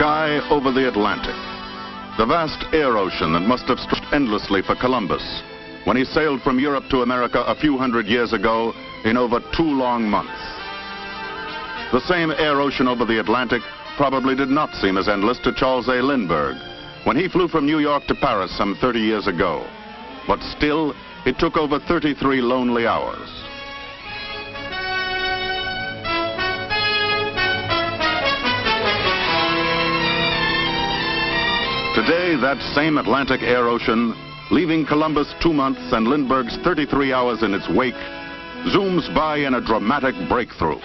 sky over the Atlantic. The vast air ocean that must have stretched endlessly for Columbus when he sailed from Europe to America a few hundred years ago in over 2 long months. The same air ocean over the Atlantic probably did not seem as endless to Charles A. Lindbergh when he flew from New York to Paris some 30 years ago. But still, it took over 33 lonely hours. Today, that same Atlantic air ocean, leaving Columbus 2 months and Lindbergh's 33 hours in its wake, zooms by in a dramatic breakthrough.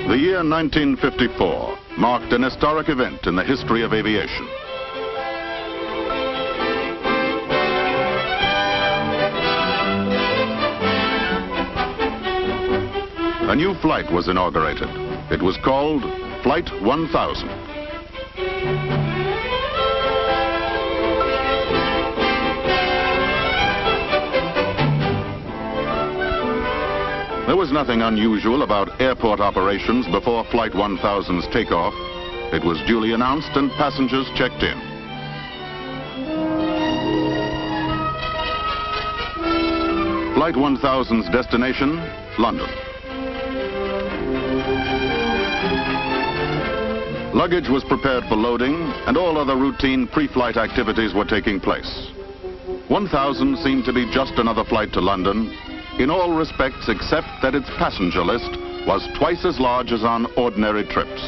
The year 1954 marked an historic event in the history of aviation. A new flight was inaugurated. It was called Flight 1000. There was nothing unusual about airport operations before Flight 1000's takeoff. It was duly announced and passengers checked in. Flight 1000's destination, London. Luggage was prepared for loading, and all other routine pre-flight activities were taking place. 1000 seemed to be just another flight to London, in all respects except that its passenger list was twice as large as on ordinary trips.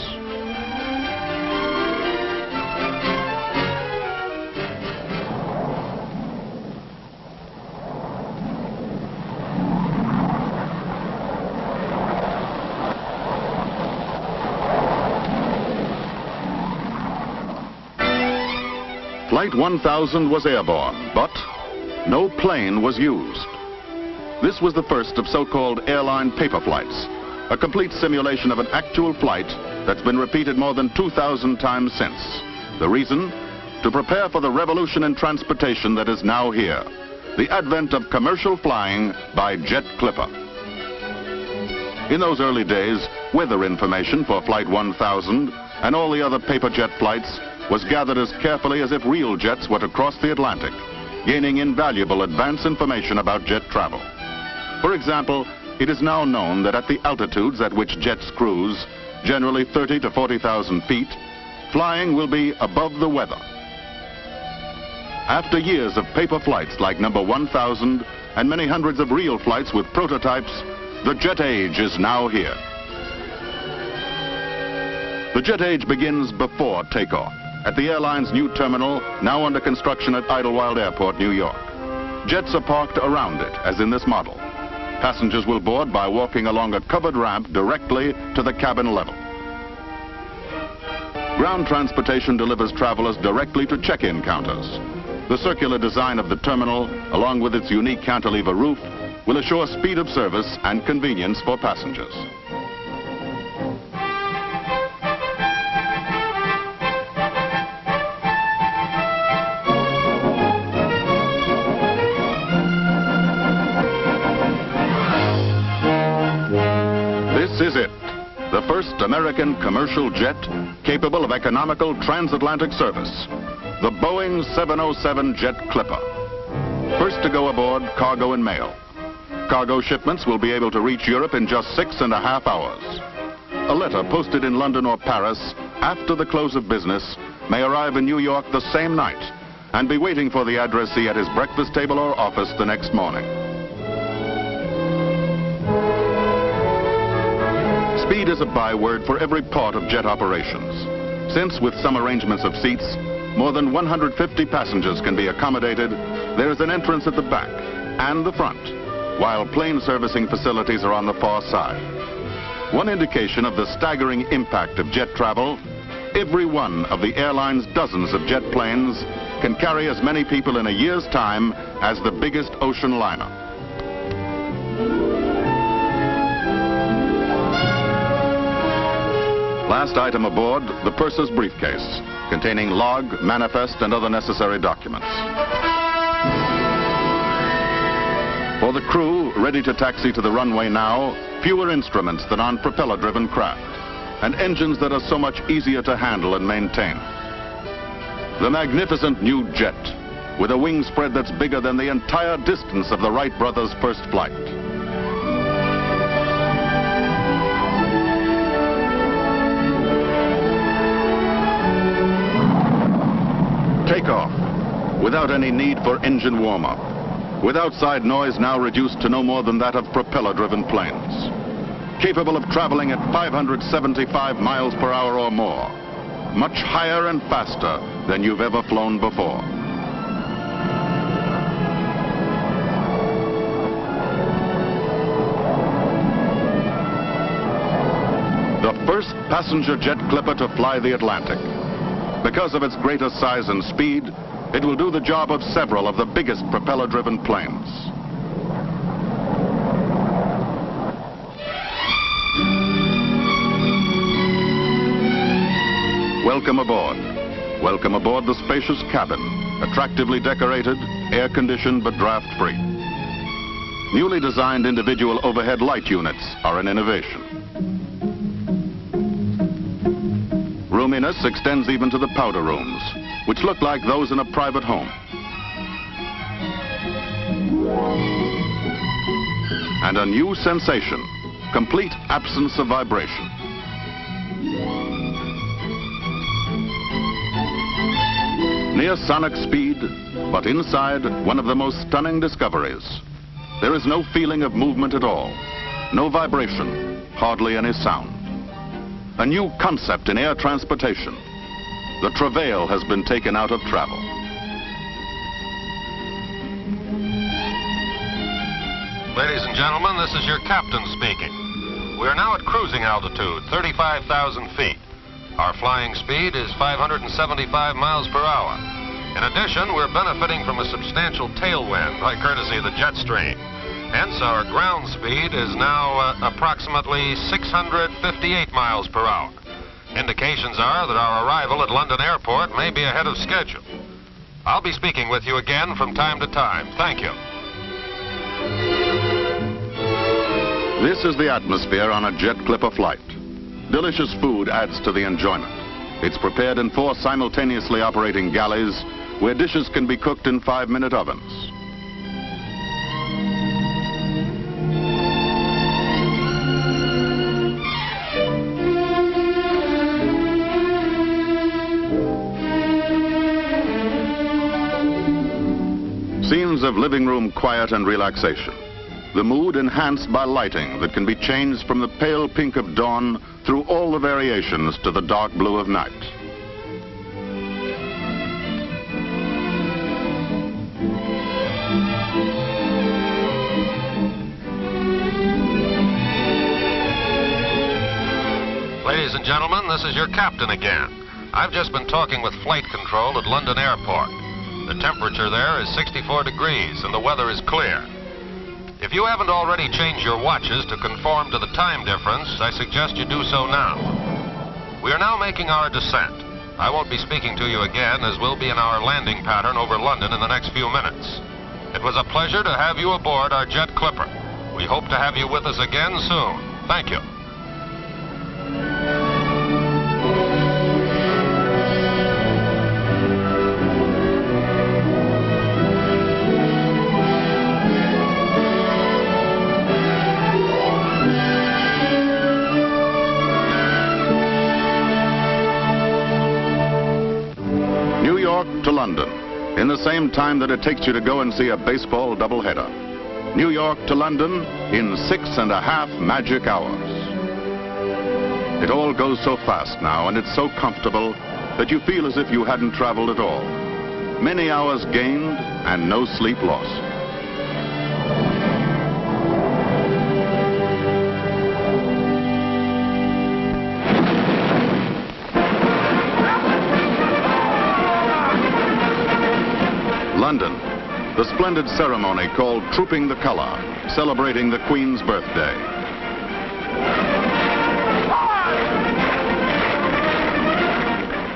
Flight 1000 was airborne, but no plane was used. This was the first of so-called airline paper flights, a complete simulation of an actual flight that's been repeated more than 2,000 times since. The reason? To prepare for the revolution in transportation that is now here, the advent of commercial flying by jet clipper. In those early days, weather information for Flight 1000 and all the other paper jet flights was gathered as carefully as if real jets were to cross the Atlantic, gaining invaluable advance information about jet travel. For example, it is now known that at the altitudes at which jets cruise, generally 30 to 40,000 feet, flying will be above the weather. After years of paper flights like number 1000 and many hundreds of real flights with prototypes, the jet age is now here. The jet age begins before takeoff at the airline's new terminal, now under construction at Idlewild Airport, New York. Jets are parked around it, as in this model. Passengers will board by walking along a covered ramp directly to the cabin level. Ground transportation delivers travelers directly to check-in counters. The circular design of the terminal, along with its unique cantilever roof, will assure speed of service and convenience for passengers. This is it, the first American commercial jet capable of economical transatlantic service, the Boeing 707 Jet Clipper. First to go aboard, cargo and mail. Cargo shipments will be able to reach Europe in just 6.5 hours. A letter posted in London or Paris after the close of business may arrive in New York the same night and be waiting for the addressee at his breakfast table or office the next morning. Speed is a byword for every part of jet operations, since with some arrangements of seats, more than 150 passengers can be accommodated. There is an entrance at the back and the front, while plane servicing facilities are on the far side. One indication of the staggering impact of jet travel, every one of the airline's dozens of jet planes can carry as many people in a year's time as the biggest ocean liner. last item aboard, the purser's briefcase, containing log, manifest, and other necessary documents. For the crew, ready to taxi to the runway now, fewer instruments than on propeller-driven craft, and engines that are so much easier to handle and maintain. The magnificent new jet, with a wing spread that's bigger than the entire distance of the Wright brothers' first flight. Takeoff, without any need for engine warm-up, with outside noise now reduced to no more than that of propeller-driven planes, capable of traveling at 575 miles per hour or more, much higher and faster than you've ever flown before. The first passenger jet clipper to fly the Atlantic. Because of its greater size and speed, it will do the job of several of the biggest propeller-driven planes. Welcome aboard. Welcome aboard the spacious cabin, attractively decorated, air-conditioned but draft-free. Newly designed individual overhead light units are an innovation. Roominess extends even to the powder rooms, which look like those in a private home. And a new sensation, complete absence of vibration. Near sonic speed, but inside, one of the most stunning discoveries. There is no feeling of movement at all, no vibration, hardly any sound. A new concept in air transportation. The travail has been taken out of travel. Ladies and gentlemen, this is your captain speaking. We are now at cruising altitude, 35,000 feet. Our flying speed is 575 miles per hour. In addition, we're benefiting from a substantial tailwind by courtesy of the jet stream. Hence, our ground speed is now approximately 658 miles per hour. Indications are that our arrival at London Airport may be ahead of schedule. I'll be speaking with you again from time to time. Thank you. This is the atmosphere on a jet clipper flight. Delicious food adds to the enjoyment. It's prepared in 4 simultaneously operating galleys where dishes can be cooked in 5-minute ovens. Scenes of living room quiet and relaxation. The mood enhanced by lighting that can be changed from the pale pink of dawn through all the variations to the dark blue of night. Ladies and gentlemen, this is your captain again. I've just been talking with flight control at London Airport. The temperature there is 64 degrees and the weather is clear. If you haven't already changed your watches to conform to the time difference, I suggest you do so now. We are now making our descent. I won't be speaking to you again, as we'll be in our landing pattern over London in the next few minutes. It was a pleasure to have you aboard our jet clipper. We hope to have you with us again soon. Thank you. To London, in the same time that it takes you to go and see a baseball doubleheader. New York to London in 6.5 magic hours. It all goes so fast now, and it's so comfortable that you feel as if you hadn't traveled at all. Many hours gained and no sleep lost. London, the splendid ceremony called Trooping the Colour, celebrating the Queen's birthday.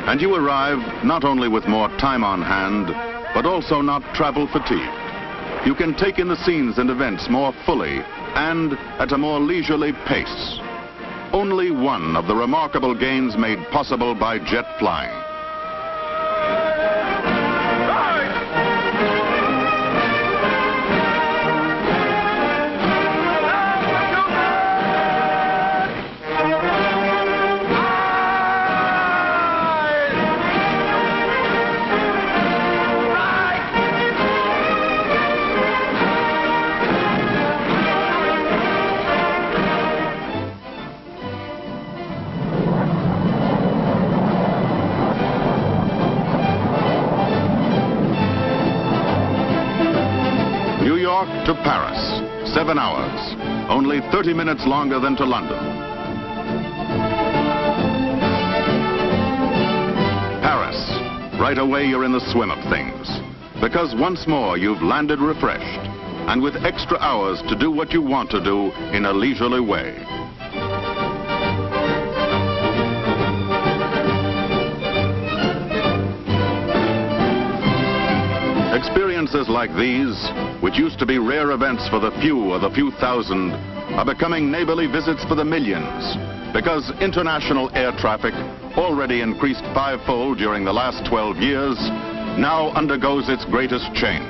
And you arrive not only with more time on hand, but also not travel fatigued. You can take in the scenes and events more fully and at a more leisurely pace. Only one of the remarkable gains made possible by jet flying. To Paris, 7 hours, only 30 minutes longer than to London. Paris, right away you're in the swim of things, because once more you've landed refreshed and with extra hours to do what you want to do in a leisurely way. Experiences like these, which used to be rare events for the few or the few thousand, are becoming neighborly visits for the millions, because international air traffic, already increased fivefold during the last 12 years, now undergoes its greatest change.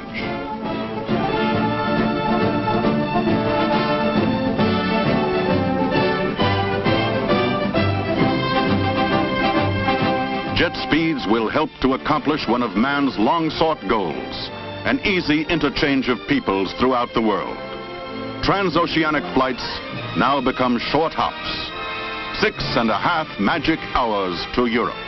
Jet speeds will help to accomplish one of man's long-sought goals, an easy interchange of peoples throughout the world. Transoceanic flights now become short hops, 6.5 magic hours to Europe.